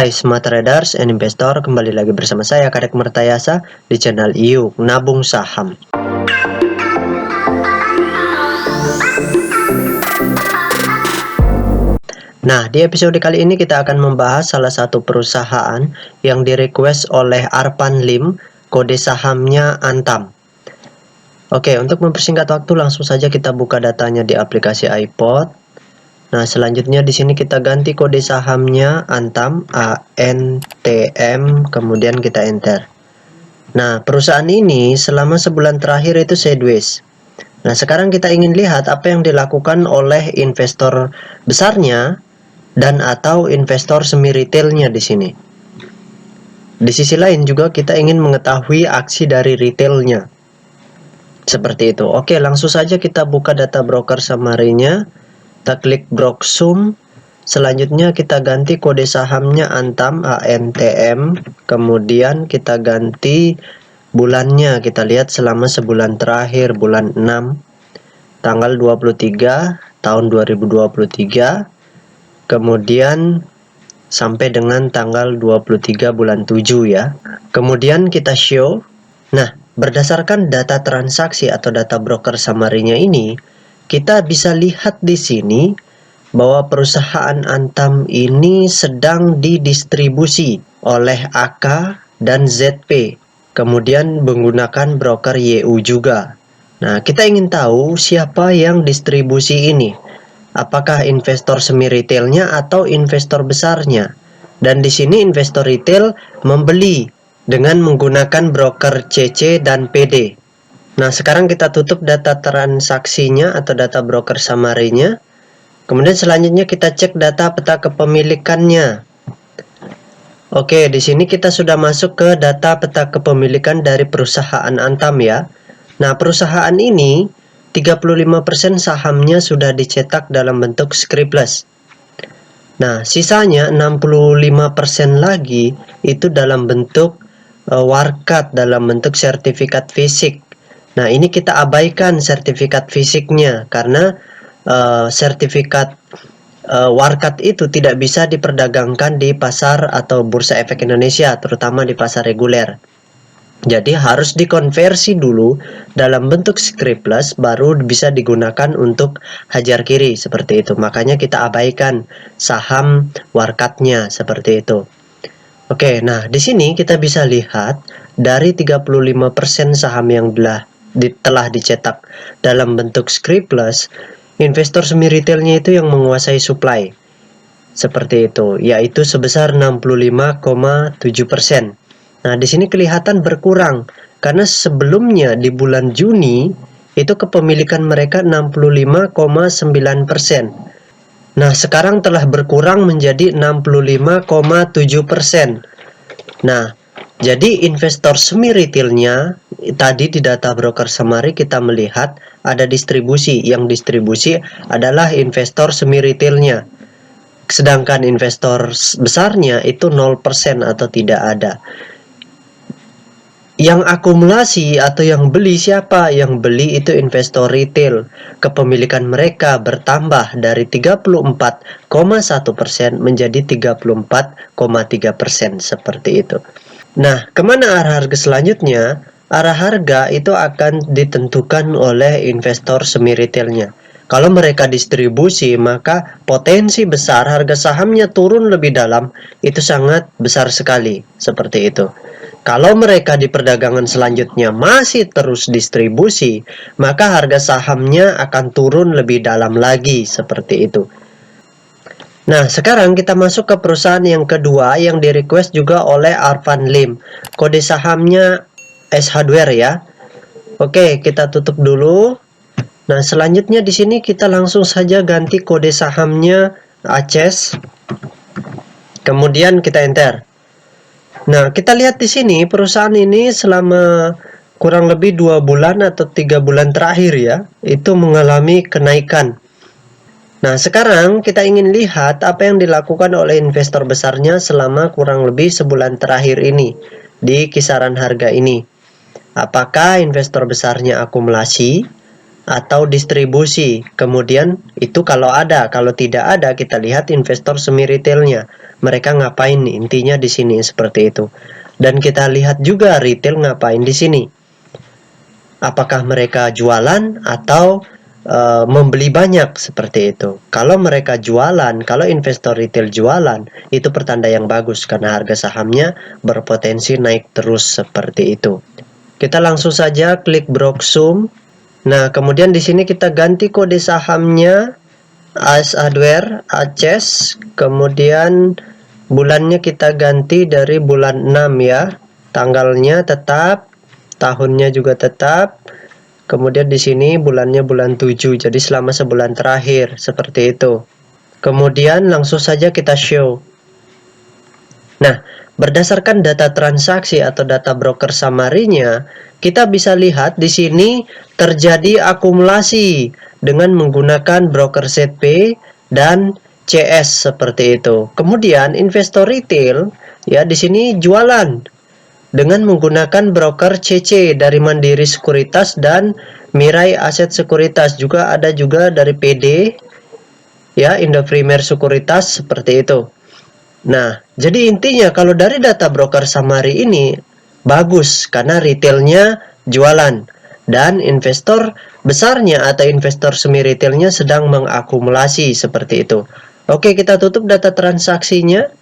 Hai Smart Traders and Investor, kembali lagi bersama saya Kadek Mertayasa di channel Yuk Nabung Saham. Nah, di episode kali ini kita akan membahas salah satu perusahaan yang direquest oleh Arpan Lim, kode sahamnya Antam. Oke, untuk mempersingkat waktu langsung saja kita buka datanya di aplikasi iPod. Nah, selanjutnya di sini kita ganti kode sahamnya Antam, ANTM, kemudian kita enter. Nah, perusahaan ini selama sebulan terakhir itu sideways. Nah, sekarang kita ingin lihat apa yang dilakukan oleh investor besarnya dan atau investor semi retailnya di sini. Di sisi lain juga kita ingin mengetahui aksi dari retailnya. Seperti itu. Oke, langsung saja kita buka data broker summary-nya. Kita klik Broksum. Selanjutnya kita ganti kode sahamnya Antam, ANTM. Kemudian kita ganti bulannya. Kita lihat selama sebulan terakhir, bulan 6, tanggal 23 tahun 2023. Kemudian sampai dengan tanggal 23 bulan 7 ya. Kemudian kita show. Nah, berdasarkan data transaksi atau data broker summary-nya ini, kita bisa lihat di sini bahwa perusahaan Antam ini sedang didistribusi oleh AK dan ZP. Kemudian menggunakan broker YU juga. Nah, kita ingin tahu siapa yang distribusi ini. Apakah investor semi retailnya atau investor besarnya? Dan di sini investor retail membeli dengan menggunakan broker CC dan PD. Nah, sekarang kita tutup data transaksinya atau data broker summary-nya. Kemudian selanjutnya kita cek data peta kepemilikannya. Oke, di sini kita sudah masuk ke data peta kepemilikan dari perusahaan Antam ya. Nah, perusahaan ini 35% sahamnya sudah dicetak dalam bentuk scriptless. Nah, sisanya 65% lagi itu dalam bentuk warkat, dalam bentuk sertifikat fisik. Nah, ini kita abaikan sertifikat fisiknya karena sertifikat warkat itu tidak bisa diperdagangkan di pasar atau bursa efek Indonesia, terutama di pasar reguler. Jadi harus dikonversi dulu dalam bentuk scriptless baru bisa digunakan untuk hajar kiri seperti itu. Makanya kita abaikan saham warkatnya seperti itu. Oke, nah di sini kita bisa lihat dari 35% saham yang telah dicetak dalam bentuk scriptless, investor semi retailnya itu yang menguasai supply. Seperti itu, yaitu sebesar 65,7%. Nah, di sini kelihatan berkurang karena sebelumnya di bulan Juni itu kepemilikan mereka 65,9%. Nah, sekarang telah berkurang menjadi 65,7%. Nah, jadi investor semi retailnya tadi di data broker summary kita melihat ada distribusi. Yang distribusi adalah investor semi retailnya. Sedangkan investor besarnya itu 0% atau tidak ada. Yang akumulasi atau yang beli siapa? Yang beli itu investor retail. Kepemilikan mereka bertambah dari 34,1% menjadi 34,3% seperti itu. Nah, kemana arah harga selanjutnya? Arah harga itu akan ditentukan oleh investor semi retailnya. Kalau mereka distribusi, maka potensi besar harga sahamnya turun lebih dalam itu sangat besar sekali, seperti itu. Kalau mereka di perdagangan selanjutnya masih terus distribusi, maka harga sahamnya akan turun lebih dalam lagi, seperti itu. Nah, sekarang kita masuk ke perusahaan yang kedua yang di-request juga oleh Arpan Lim. Kode sahamnya S Hardware ya. Oke, kita tutup dulu. Nah, selanjutnya di sini kita langsung saja ganti kode sahamnya ACES. Kemudian kita enter. Nah, kita lihat di sini perusahaan ini selama kurang lebih 2 bulan atau 3 bulan terakhir ya, itu mengalami kenaikan. Nah, sekarang kita ingin lihat apa yang dilakukan oleh investor besarnya selama kurang lebih sebulan terakhir ini di kisaran harga ini. Apakah investor besarnya akumulasi atau distribusi. Kemudian itu kalau ada, kalau tidak ada kita lihat investor semi retailnya. Mereka ngapain nih? Intinya di sini seperti itu. Dan kita lihat juga retail ngapain di sini. Apakah mereka jualan atau membeli banyak seperti itu. Kalau mereka jualan, kalau investor retail jualan, itu pertanda yang bagus karena harga sahamnya berpotensi naik terus seperti itu. Kita langsung saja klik Broksum. Nah, kemudian di sini kita ganti kode sahamnya AS Hardware, ACES, kemudian bulannya kita ganti dari bulan 6 ya. Tanggalnya tetap, tahunnya juga tetap. Kemudian di sini bulannya bulan 7, jadi selama sebulan terakhir, seperti itu. Kemudian langsung saja kita show. Nah, berdasarkan data transaksi atau data broker summary-nya, kita bisa lihat di sini terjadi akumulasi dengan menggunakan broker ZP dan CS seperti itu. Kemudian investor retail ya di sini jualan dengan menggunakan broker CC dari Mandiri Sekuritas dan Mirai Aset Sekuritas, juga ada juga dari PD ya, Indo Premier Sekuritas seperti itu. Nah, jadi intinya kalau dari data broker summary ini bagus karena retailnya jualan dan investor besarnya atau investor semi retailnya sedang mengakumulasi seperti itu. Oke, kita tutup data transaksinya.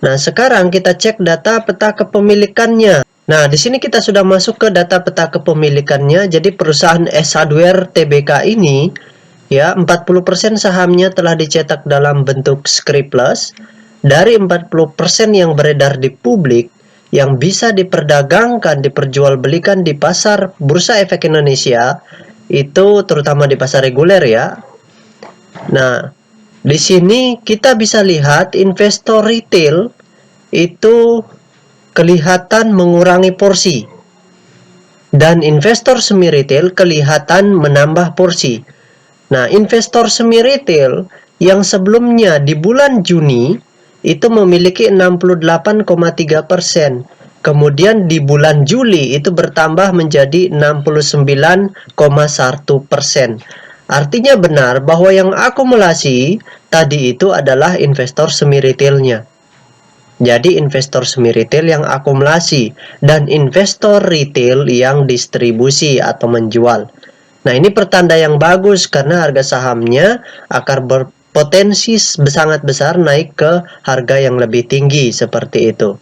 Nah, sekarang kita cek data peta kepemilikannya. Nah, di sini kita sudah masuk ke data peta kepemilikannya. Jadi perusahaan S Hardware Tbk ini ya 40% sahamnya telah dicetak dalam bentuk scriptless. Dari 40% yang beredar di publik yang bisa diperdagangkan, diperjualbelikan di pasar Bursa Efek Indonesia, itu terutama di pasar reguler ya. Nah, di sini kita bisa lihat investor retail itu kelihatan mengurangi porsi dan investor semi retail kelihatan menambah porsi. Nah, investor semi retail yang sebelumnya di bulan Juni itu memiliki 68,3%. Kemudian di bulan Juli itu bertambah menjadi 69,1%. Artinya benar bahwa yang akumulasi tadi itu adalah investor semi retailnya. Jadi investor semi retail yang akumulasi dan investor retail yang distribusi atau menjual. Nah, ini pertanda yang bagus karena harga sahamnya akan berpotensi sangat besar naik ke harga yang lebih tinggi seperti itu.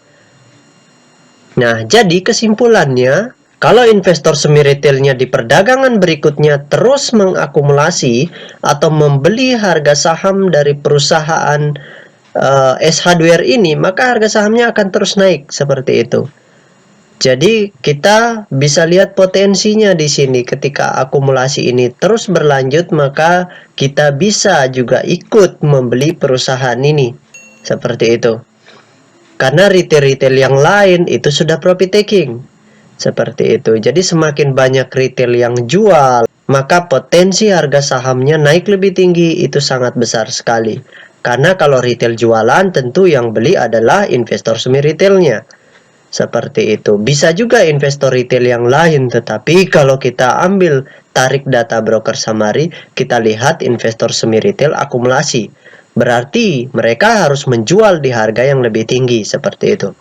Nah, jadi kesimpulannya, kalau investor semi retailnya di perdagangan berikutnya terus mengakumulasi atau membeli harga saham dari perusahaan S Hardware ini, maka harga sahamnya akan terus naik seperti itu. Jadi kita bisa lihat potensinya di sini. Ketika akumulasi ini terus berlanjut, maka kita bisa juga ikut membeli perusahaan ini seperti itu. Karena retail-retail yang lain itu sudah profit taking. Seperti itu. Jadi semakin banyak retail yang jual, maka potensi harga sahamnya naik lebih tinggi itu sangat besar sekali. Karena kalau retail jualan, tentu yang beli adalah investor semi retailnya. Seperti itu. Bisa juga investor retail yang lain, tetapi kalau kita ambil tarik data broker summary, kita lihat investor semi retail akumulasi. Berarti mereka harus menjual di harga yang lebih tinggi seperti itu.